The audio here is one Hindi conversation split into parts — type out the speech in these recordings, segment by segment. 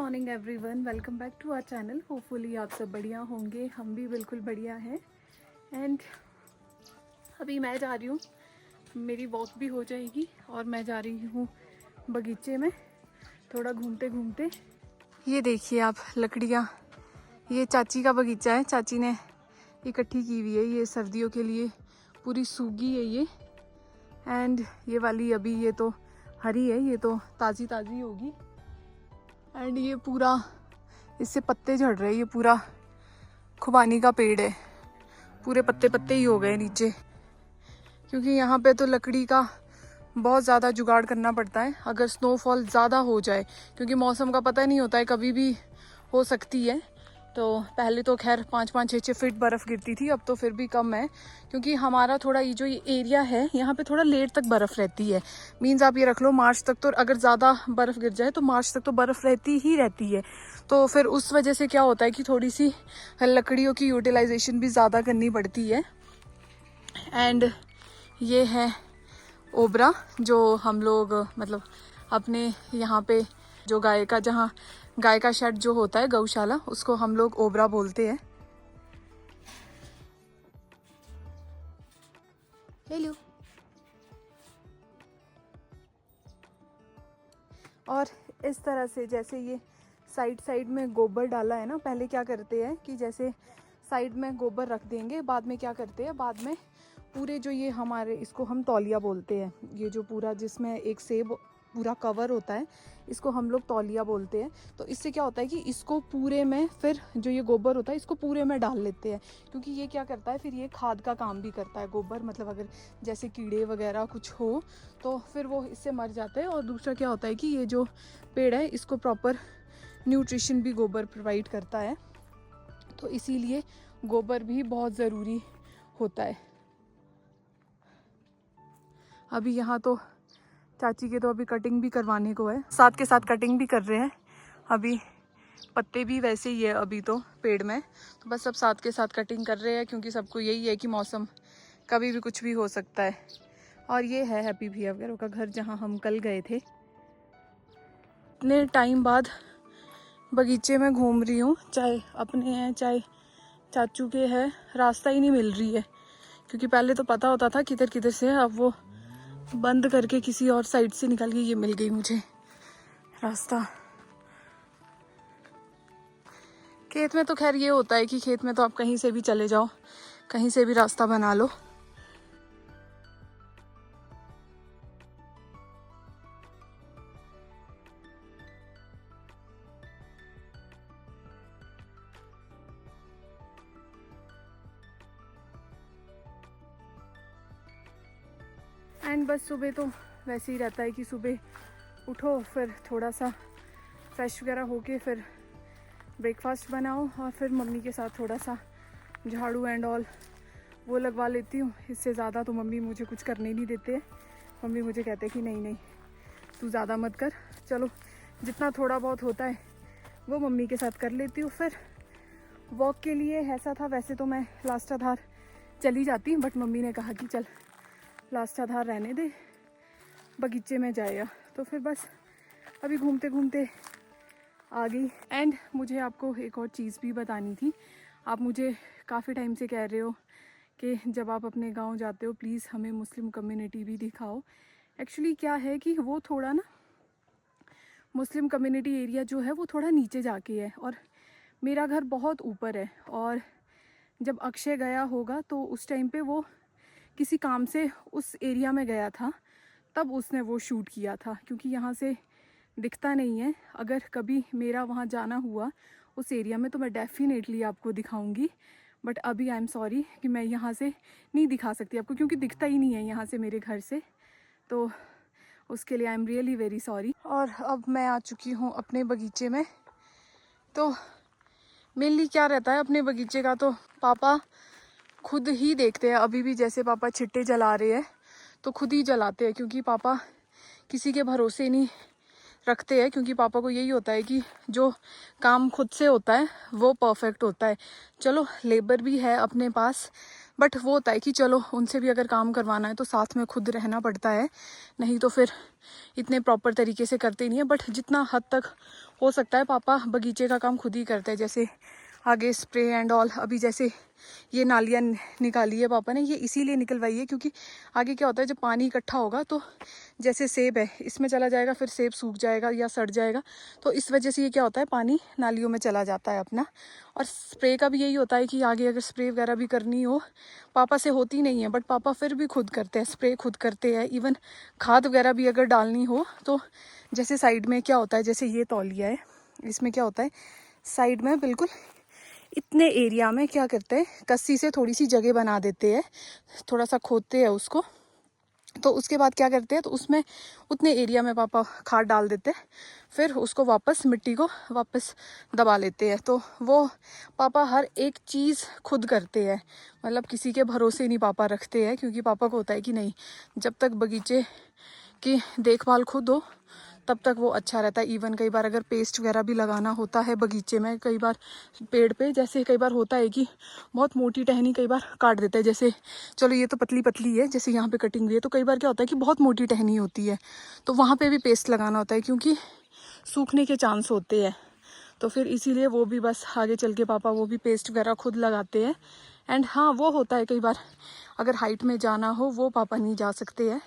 Morning everyone, welcome back to our channel. Hopefully आप सब बढ़िया होंगे, हम भी बिल्कुल बढ़िया हैं। एंड अभी मैं जा रही हूँ, मेरी वॉक भी हो जाएगी और मैं जा रही हूँ बगीचे में थोड़ा घूमते घूमते। ये देखिए आप लकड़ियाँ, ये चाची का बगीचा है, चाची ने इकट्ठी की हुई है ये सर्दियों के लिए, पूरी सूगी है ये। एंड ये वाली अभी ये तो हरी है, ये तो ताज़ी ताज़ी होगी। एंड ये पूरा इससे पत्ते झड़ रहे हैं, ये पूरा खुबानी का पेड़ है, पूरे पत्ते पत्ते ही हो गए नीचे, क्योंकि यहाँ पे तो लकड़ी का बहुत ज़्यादा जुगाड़ करना पड़ता है अगर स्नोफॉल ज़्यादा हो जाए, क्योंकि मौसम का पता नहीं होता है, कभी भी हो सकती है। तो पहले तो खैर 5-5, 6-6 फीट बर्फ़ गिरती थी, अब तो फिर भी कम है, क्योंकि हमारा थोड़ा ये जो ये एरिया है यहाँ पे थोड़ा लेट तक बर्फ़ रहती है। मीन्स आप ये रख लो मार्च तक, तो अगर ज़्यादा बर्फ़ गिर जाए तो मार्च तक तो बर्फ़ रहती ही रहती है। तो फिर उस वजह से क्या होता है कि थोड़ी सी लकड़ियों की यूटिलाइजेशन भी ज़्यादा करनी पड़ती है। एंड ये है ओबरा, जो हम लोग मतलब अपने यहाँ पे जो गाय का, जहाँ गाय का शेड जो होता है गौशाला, उसको हम लोग ओबरा बोलते हैं। हेलो। और इस तरह से जैसे ये साइड साइड में गोबर डाला है ना, पहले क्या करते हैं कि जैसे साइड में गोबर रख देंगे, बाद में क्या करते हैं, बाद में पूरे जो ये हमारे, इसको हम तौलिया बोलते हैं, ये जो पूरा जिसमें एक सेब पूरा कवर होता है, इसको हम लोग तौलिया बोलते हैं। तो इससे क्या होता है कि इसको पूरे में, फिर जो ये गोबर होता है इसको पूरे में डाल लेते हैं, क्योंकि ये क्या करता है, फिर ये खाद का काम भी करता है गोबर। मतलब अगर जैसे कीड़े वगैरह कुछ हो तो फिर वो इससे मर जाते हैं। और दूसरा क्या होता है कि ये जो पेड़ है इसको प्रॉपर न्यूट्रिशन भी गोबर प्रोवाइड करता है, तो इसीलिए गोबर भी बहुत ज़रूरी होता है। अभी यहाँ तो चाची के तो अभी कटिंग भी करवाने को है, साथ के साथ कटिंग भी कर रहे हैं। अभी पत्ते भी वैसे ही है अभी तो पेड़ में, तो बस सब साथ के साथ कटिंग कर रहे हैं, क्योंकि सबको यही है कि मौसम कभी भी कुछ भी हो सकता है। और ये है हैप्पी भैया वगैरह का घर, जहाँ हम कल गए थे। इतने टाइम बाद बगीचे में घूम रही हूँ, चाहे अपने हैं चाहे चाचू के हैं, रास्ता ही नहीं मिल रही है, क्योंकि पहले तो पता होता था किधर किधर से, अब वो बंद करके किसी और साइड से निकल के ये मिल गई मुझे रास्ता। खेत में तो खैर ये होता है कि खेत में तो आप कहीं से भी चले जाओ, कहीं से भी रास्ता बना लो। एंड बस सुबह तो वैसे ही रहता है कि सुबह उठो, फिर थोड़ा सा फ्रेश वगैरह होके फिर ब्रेकफास्ट बनाओ, और फिर मम्मी के साथ थोड़ा सा झाड़ू एंड ऑल वो लगवा लेती हूँ। इससे ज़्यादा तो मम्मी मुझे कुछ करने नहीं देते हैं। मम्मी मुझे कहते हैं कि नहीं नहीं तू ज़्यादा मत कर, चलो जितना थोड़ा बहुत होता है वो मम्मी के साथ कर लेती हूँ। फिर वॉक के लिए ऐसा था, वैसे तो मैं लास्टाधार चली जाती, बट मम्मी ने कहा कि चल लास्टाधार रहने दे, बगीचे में जाएगा। तो फिर बस अभी घूमते घूमते आ गई। एंड मुझे आपको एक और चीज़ भी बतानी थी। आप मुझे काफ़ी टाइम से कह रहे हो कि जब आप अपने गांव जाते हो प्लीज़ हमें मुस्लिम कम्युनिटी भी दिखाओ। एक्चुअली क्या है कि वो थोड़ा ना, मुस्लिम कम्युनिटी एरिया जो है वो थोड़ा नीचे जाके है, और मेरा घर बहुत ऊपर है। और जब अक्षय गया होगा तो उस टाइम पे वो किसी काम से उस एरिया में गया था, तब उसने वो शूट किया था, क्योंकि यहाँ से दिखता नहीं है। अगर कभी मेरा वहाँ जाना हुआ उस एरिया में तो मैं डेफिनेटली आपको दिखाऊंगी, बट अभी आई एम सॉरी कि मैं यहाँ से नहीं दिखा सकती आपको, क्योंकि दिखता ही नहीं है यहाँ से मेरे घर से, तो उसके लिए I am really very sorry. और अब मैं आ चुकी हूँ अपने बगीचे में। तो मेनली क्या रहता है अपने बगीचे का, तो पापा खुद ही देखते हैं। अभी भी जैसे पापा छिट्टे जला रहे हैं तो खुद ही जलाते हैं, क्योंकि पापा किसी के भरोसे नहीं रखते हैं, क्योंकि पापा को यही होता है कि जो काम खुद से होता है वो परफेक्ट होता है। चलो लेबर भी है अपने पास, बट वो होता है कि चलो उनसे भी अगर काम करवाना है तो साथ में खुद रहना पड़ता है, नहीं तो फिर इतने प्रॉपर तरीके से करते नहीं है। बट जितना हद तक हो सकता है पापा बगीचे का काम खुद ही करते हैं, जैसे आगे स्प्रे एंड ऑल। अभी जैसे ये नालियाँ निकाली है पापा ने, ये इसीलिए निकलवाई है क्योंकि आगे क्या होता है जब पानी इकट्ठा होगा तो जैसे सेब है इसमें चला जाएगा, फिर सेब सूख जाएगा या सड़ जाएगा, तो इस वजह से ये क्या होता है पानी नालियों में चला जाता है अपना। और स्प्रे का भी यही होता है कि आगे अगर स्प्रे वगैरह भी करनी हो, पापा से होती नहीं है बट पापा फिर भी खुद करते हैं, स्प्रे खुद करते हैं। इवन खाद वगैरह भी अगर डालनी हो तो जैसे साइड में क्या होता है, जैसे ये तौलिया है, इसमें क्या होता है साइड में बिल्कुल इतने एरिया में क्या करते हैं, कस्सी से थोड़ी सी जगह बना देते हैं, थोड़ा सा खोदते हैं उसको, तो उसके बाद क्या करते हैं तो उसमें उतने एरिया में पापा खाद डाल देते हैं, फिर उसको वापस मिट्टी को वापस दबा लेते हैं। तो वो पापा हर एक चीज़ खुद करते हैं, मतलब किसी के भरोसे नहीं पापा रखते हैं, क्योंकि पापा को होता है कि नहीं, जब तक बगीचे की देखभाल खुद हो तब तक वो अच्छा रहता है। इवन कई बार अगर पेस्ट वगैरह भी लगाना होता है बगीचे में, कई बार पेड़ पे जैसे कई बार होता है कि बहुत मोटी टहनी कई बार काट देता है, जैसे चलो ये तो पतली पतली है, जैसे यहाँ पे कटिंग हुई है, तो कई बार क्या होता है कि बहुत मोटी टहनी होती है, तो वहाँ पे भी पेस्ट लगाना होता है क्योंकि सूखने के चांस होते हैं। तो फिर इसीलिए वो भी बस आगे चल के पापा वो भी पेस्ट वगैरह खुद लगाते हैं। एंड हाँ वो होता है कई बार अगर हाइट में जाना हो वो पापा नहीं जा सकते हैं,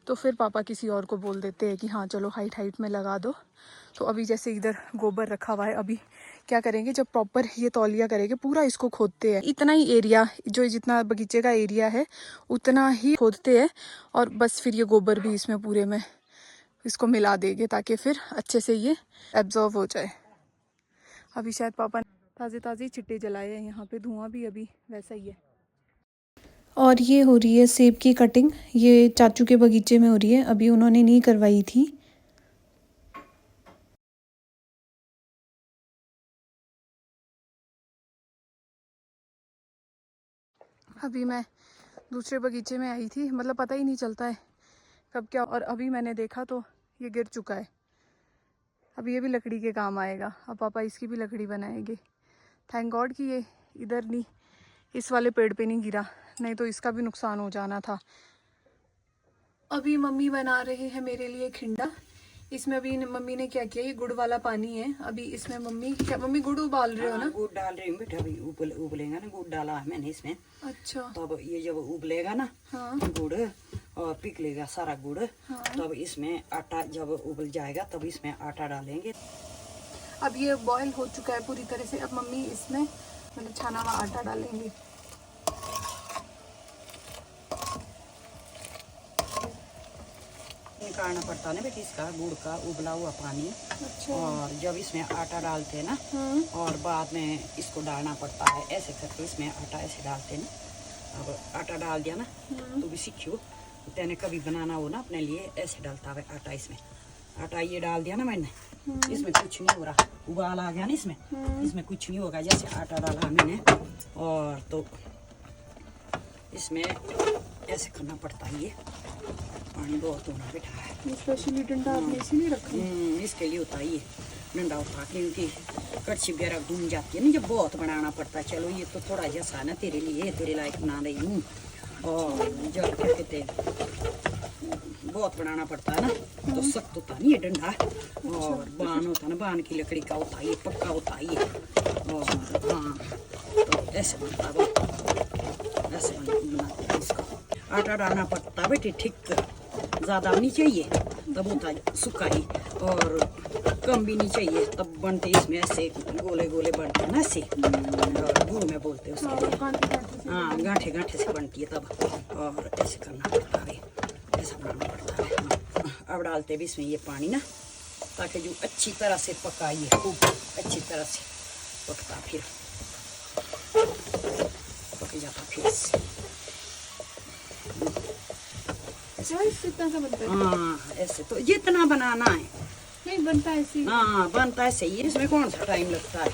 तो फिर पापा किसी और को बोल देते हैं कि हाँ चलो हाइट में लगा दो। तो अभी जैसे इधर गोबर रखा हुआ है, अभी क्या करेंगे जब प्रॉपर ये तौलिया करेंगे पूरा इसको खोदते हैं, इतना ही एरिया जो जितना बगीचे का एरिया है उतना ही खोदते हैं, और बस फिर ये गोबर भी इसमें पूरे में इसको मिला देंगे ताकि फिर अच्छे से ये एब्जॉर्व हो जाए। अभी शायद पापा ताज़े ताज़े चिट्टे जलाए हैं, यहाँ पे धुआं भी अभी वैसा ही है। और ये हो रही है सेब की कटिंग, ये चाचू के बगीचे में हो रही है, अभी उन्होंने नहीं करवाई थी। अभी मैं दूसरे बगीचे में आई थी, मतलब पता ही नहीं चलता है कब क्या, और अभी मैंने देखा तो ये गिर चुका है। अब ये भी लकड़ी के काम आएगा, अब पापा इसकी भी लकड़ी बनाएंगे। थैंक गॉड कि ये इधर नहीं, इस वाले पेड़ पे नहीं गिरा, नहीं तो इसका भी नुकसान हो जाना था। अभी मम्मी बना रहे हैं मेरे लिए खिंडा। इसमें अभी मम्मी ने क्या किया, ये गुड़ वाला पानी है, अभी इसमें मम्मी गुड़ उबाल रहे हो ना? गुड़ डाल रही हूँ बेटा, अभी उबलेगा ना, गुड़ डाला है मैंने इसमें। अच्छा। तो अब ये जब उबलेगा ना हाँ। गुड़ और पिघलेगा सारा गुड़, हाँ। तब इसमें आटा जब उबल जाएगा तब इसमें आटा डालेंगे। अब ये बॉयल हो चुका है पूरी तरह से, अब मम्मी इसमें मतलब छाना हुआ आटा डालेंगे। निकालना पड़ता है ना बेटी इसका गुड़ का उबला हुआ पानी। अच्छा। और जब इसमें आटा डालते हैं ना, और बाद में इसको डालना पड़ता है ऐसे करके, इसमें आटा ऐसे डालते हैं ना। अब आटा डाल दिया ना तो भी सीखियो, तेने कभी बनाना हो ना अपने लिए, ऐसे डालता है आटा। इसमें आटा ये डाल दिया ना मैंने, इसमें कुछ नहीं हो रहा, उबाल आ गया ना इसमें, इसमें कुछ नहीं होगा। जैसे आटा डाला मैंने और तो इसमें ऐसे करना पड़ता है। ये पानी बहुत होना बेटा है, स्पेशली डंडा आपने इसीलिए रखा है? इसके लिए होता है ये डंडा होता, क्योंकि कड़छी वगैरह घूम जाती है ना जब बहुत बनाना पड़ता है। चलो ये तो थोड़ा जैसा ना तेरे लिए, तेरे लायक बना रही हूँ। और जब क्या कहते बहुत बनाना पड़ता है ना तो सख्त होता नहीं ये डंडा, और बान होता ना, बान की लकड़ी का होता है, ये पक्का होता है ये। और हाँ तो ऐसे बनता है, ऐसे बनाते हैं इसको। आटा डालना पड़ता है बेटी, ठीक ज़्यादा नहीं चाहिए तब होता है सूखा ही, और कम भी नहीं चाहिए तब बनते इसमें ऐसे गोले गोले बनते हैं ना, ऐसे गुड़ में बोलते हैं उसके। हाँ गांठे गांठे से बनती है तब, और ऐसे करना पड़ता है, ऐसा बनाना पड़ता है। अब डालते भी इसमें ये पानी ना, ताकि जो अच्छी तरह से पकाइए, खूब अच्छी तरह से पकता, फिर पक जाता फिर से। इतना सा बनता है? हाँ ऐसे तो जितना बनाना है नहीं बनता ऐसे। हाँ बनता है सही है, इसमें कौन सा टाइम लगता है।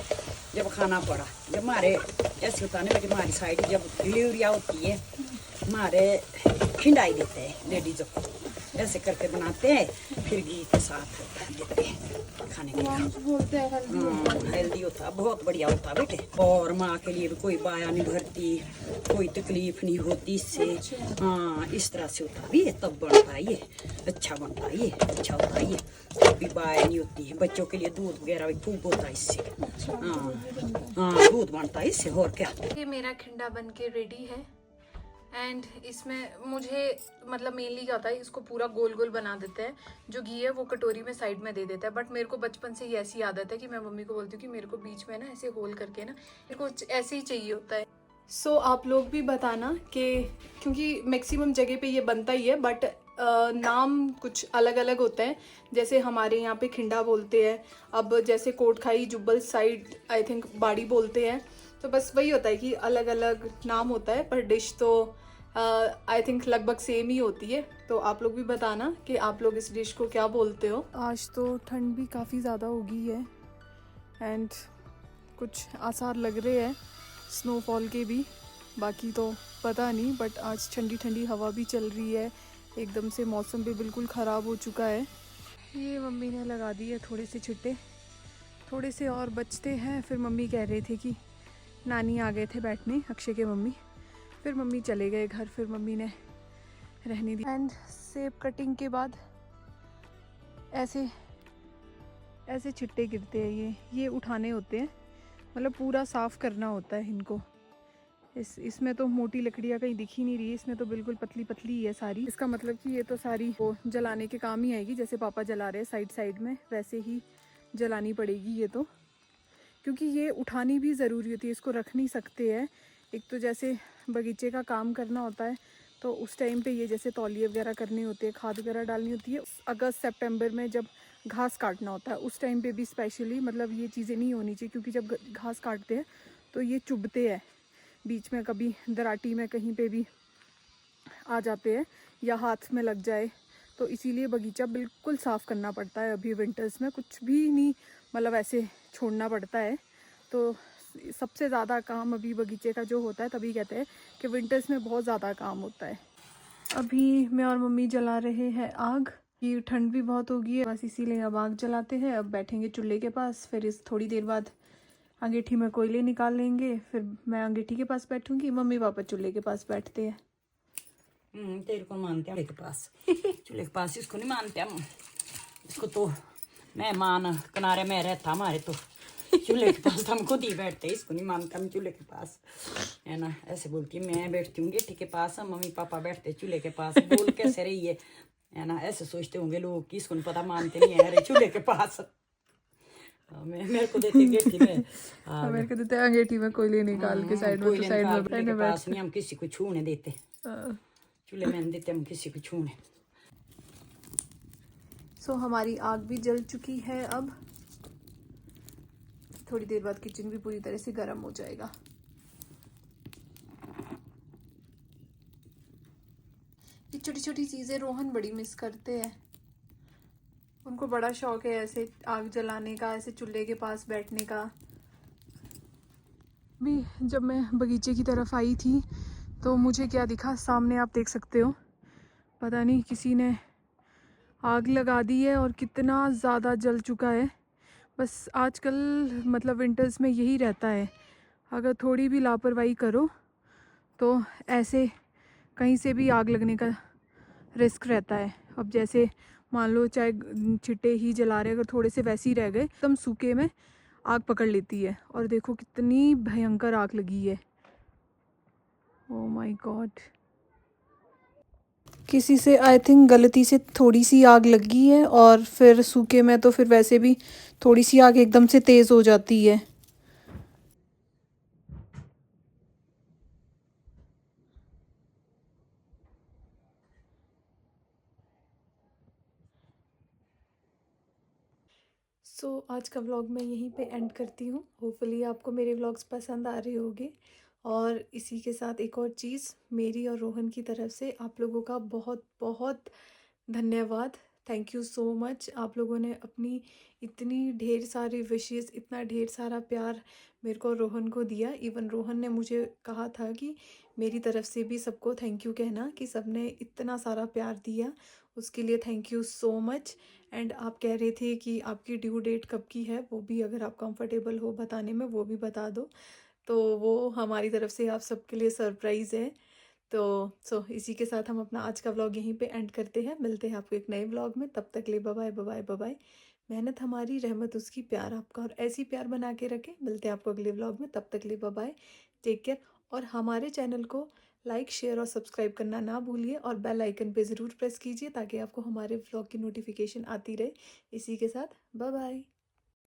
जब खाना पड़ा, जब हमारे ऐसे होता है ना कि हमारी साइड जब डिलीवरिया होती है, हमारे खिंडाई देते हैं लेडीज़ों को, ऐसे करके बनाते हैं, फिर घी के साथ देते हैं खाने के लिए। बोलते हैं हेल्दी होता है, बहुत बढ़िया होता है बेटे। और माँ के लिए भी कोई बाया नहीं भरती, कोई तकलीफ नहीं होती इससे। हाँ, इस तरह से होता है ये, तब बनता है ये, अच्छा बनता है ये, अच्छा होता है ये, कभी बाया नहीं होती है। बच्चों के लिए दूध वगैरह भी खूब होता है इससे। हाँ हाँ, दूध बनता है इससे, और क्या। ये मेरा खिंडा बन के रेडी है। एंड इसमें मुझे मतलब मेनली क्या होता है, इसको पूरा गोल गोल बना देते हैं, जो घी है वो कटोरी में साइड में दे देता है। बट मेरे को बचपन से ही ऐसी आदत है कि मैं मम्मी को बोलती हूँ कि मेरे को बीच में ना ऐसे होल करके ना मेरे को ऐसे ही चाहिए होता है। सो आप लोग भी बताना कि, क्योंकि मैक्सिमम जगह पे ये बनता ही है बट नाम कुछ अलग अलग होते हैं। जैसे हमारे यहाँ पे खिंडा बोलते हैं, अब जैसे Kotkhai Jubbal side I think बाड़ी बोलते हैं। तो बस वही होता है कि अलग अलग नाम होता है, पर डिश तो आई थिंक लगभग सेम ही होती है। तो आप लोग भी बताना कि आप लोग इस डिश को क्या बोलते हो। आज तो ठंड भी काफ़ी ज़्यादा हो गई है एंड कुछ आसार लग रहे हैं स्नोफॉल के भी, बाकी तो पता नहीं। बट आज ठंडी ठंडी हवा भी चल रही है, एकदम से मौसम भी बिल्कुल ख़राब हो चुका है। ये मम्मी ने लगा दी है थोड़े से छिट्टे, थोड़े से और बचते हैं। फिर मम्मी कह रहे थे कि नानी आ गए थे बैठने, अक्षय के मम्मी, फिर मम्मी चले गए घर, फिर मम्मी ने रहने दी। एंड सेब कटिंग के बाद ऐसे ऐसे छिट्टे गिरते हैं, ये उठाने होते हैं, मतलब पूरा साफ़ करना होता है इनको। इसमें तो मोटी लकड़ियाँ कहीं दिख ही नहीं रही है, इसमें तो बिल्कुल पतली पतली ही है सारी। इसका मतलब कि ये तो सारी वो जलाने के काम ही आएगी, जैसे पापा जला रहे हैं साइड साइड में, वैसे ही जलानी पड़ेगी ये तो। क्योंकि ये उठानी भी ज़रूरी होती है, इसको रख नहीं सकते हैं। एक तो जैसे बगीचे का काम करना होता है तो उस टाइम पे ये जैसे तौलिए वगैरह करने होते हैं, खाद वगैरह डालनी होती है। अगस्त सितंबर में जब घास काटना होता है उस टाइम पे भी स्पेशली, मतलब ये चीज़ें नहीं होनी चाहिए, क्योंकि जब घास काटते हैं तो ये चुभते हैं बीच में, कभी दराटी में कहीं पे भी आ जाते हैं या हाथ में लग जाए। तो इसीलिए बगीचा बिल्कुल साफ़ करना पड़ता है अभी विंटर्स में, कुछ भी नहीं मतलब ऐसे छोड़ना पड़ता है। तो सबसे ज़्यादा काम अभी बगीचे का जो होता है, तभी कहते हैं कि विंटर्स में बहुत ज़्यादा काम होता है। अभी मैं और मम्मी जला रहे हैं आग, ये ठंड भी बहुत हो गई है बस इसीलिए अब आग जलाते हैं। अब बैठेंगे चूल्हे के पास, फिर इस थोड़ी देर बाद अंगीठी में कोयले निकाल लेंगे, फिर मैं अंगीठी के पास बैठूंगी, मम्मी पापा चूल्हे के पास बैठते हैं। तेरे को मानते हैं चूल्हे के पास, चूल्हे के पास इसको नहीं मानते हम, इसको तो मेहमान किनारे में रहता हमारे, तो चूल्हे के पास हम खुद ही बैठते हैं, इसको नहीं मानते हम चूल्हे के पास, है ना। ऐसे बोलती है, मैं बैठती हूँ गेठी के पास, मम्मी पापा बैठते चूल्हे के पास, बोल कैसे रही है ना। ऐसे सोचते होंगे लोग कि इसको नहीं पता, मानते नहीं है, अरे चूल्हे के पास मेरे को देते गेठी में, मेरे को देते अंगीठी में कोयले निकाल के साइड में, तो साइड में चूल्हे के पास नहीं हम किसी को छूने देते, चूल्हे में देते हम किसी को छूने। सो हमारी आग भी जल चुकी है, अब थोड़ी देर बाद किचन भी पूरी तरह से गर्म हो जाएगा। ये छोटी छोटी चीज़ें रोहन बड़ी मिस करते हैं, उनको बड़ा शौक है ऐसे आग जलाने का, ऐसे चूल्हे के पास बैठने का। भी जब मैं बगीचे की तरफ आई थी तो मुझे क्या दिखा, सामने आप देख सकते हो, पता नहीं किसी ने आग लगा दी है और कितना ज़्यादा जल चुका है। बस आजकल मतलब विंटर्स में यही रहता है, अगर थोड़ी भी लापरवाही करो तो ऐसे कहीं से भी आग लगने का रिस्क रहता है। अब जैसे मान लो चाहे छिट्टे ही जला रहे, अगर थोड़े से वैसे ही रह गए एकदम सूखे में आग पकड़ लेती है, और देखो कितनी भयंकर आग लगी है। ओह माय गॉड, किसी से आई थिंक गलती से थोड़ी सी आग लगी है, और फिर सूखे में तो फिर वैसे भी थोड़ी सी आग एकदम से तेज़ हो जाती है। आज का व्लॉग मैं यहीं पे एंड करती हूँ। होपफुली आपको मेरे व्लॉग्स पसंद आ रहे होंगे, और इसी के साथ एक और चीज़, मेरी और रोहन की तरफ से आप लोगों का बहुत बहुत धन्यवाद। Thank you so much. आप लोगों ने अपनी इतनी ढेर सारी विशेस, इतना ढेर सारा प्यार मेरे को और रोहन को दिया। इवन रोहन ने मुझे कहा था कि मेरी तरफ से भी सबको थैंक यू कहना, कि सबने इतना सारा प्यार दिया, उसके लिए thank you so much. And आप कह रहे थे कि आपकी ड्यू डेट कब की है, वो भी अगर आप कंफर्टेबल हो बताने में वो भी बता दो, तो वो हमारी तरफ से आप सबके लिए सरप्राइज़ है। तो इसी के साथ हम अपना आज का व्लॉग यहीं पे एंड करते हैं। मिलते हैं आपको एक नए व्लॉग में, तब तक ले bye bye bye bye bye. मेहनत हमारी, रहमत उसकी, प्यार आपका और ऐसी प्यार बना के रखे। मिलते हैं आपको अगले व्लॉग में, तब तक ले बाय बाय, टेक केयर। और हमारे चैनल को लाइक शेयर और सब्सक्राइब करना ना भूलिए और बेल आइकन पे ज़रूर प्रेस कीजिए ताकि आपको हमारे व्लॉग की नोटिफिकेशन आती रहे। इसी के साथ बाय बाय।